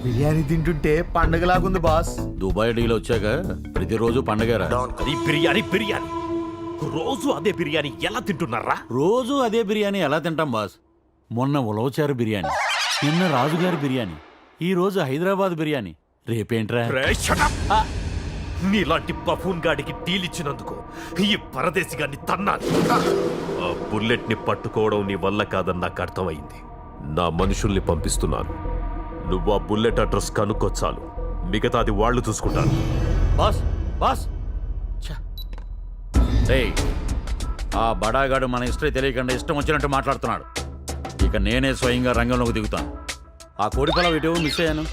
బిర్యానీ తింటుంటే పండగలాగుంది boss. Dubai deal వచ్చాక ప్రతిరోజు పండగరా. అది బిర్యానీ బిర్యానీ రోజు అదే బిర్యానీ ఎలా తింటున్నారా? రోజు అదే బిర్యానీ ఎలా తింటాం బాస్? మొన్న ఉలవచారు బిర్యానీ, నిన్న రాజుగారి బిర్యానీ, ఈ రోజు హైదరాబాద్ బిర్యానీ, రేపేంట్రా? రేయ్, shut up! నీలాంటి బఫూన్ గాడికి డీల్ ఇచ్చినందుకు ఈ పరదేశి గారిని తన్నాలి. ఆ బుల్లెట్ ని పట్టుకోవడం నీ వల్ల కాదని నాకు అర్థమైంది. నా మనుషుల్ని పంపిస్తున్నాను. నువ్వు ఆ బుల్లెట్ అడ్రస్ కనుక్కొచ్చాలు, మిగతాది వాళ్ళు చూసుకుంటారు. బాస్ బాస్ రేయ్, ఆ బడాగాడు మన హిస్టరీ తెలియకుండా ఇష్టం వచ్చినట్టు మాట్లాడుతున్నాడు. ఇక నేనే స్వయంగా రంగంలోకి దిగుతాను. ఆ కోడిపల ఇటు మిస్ అయ్యాను.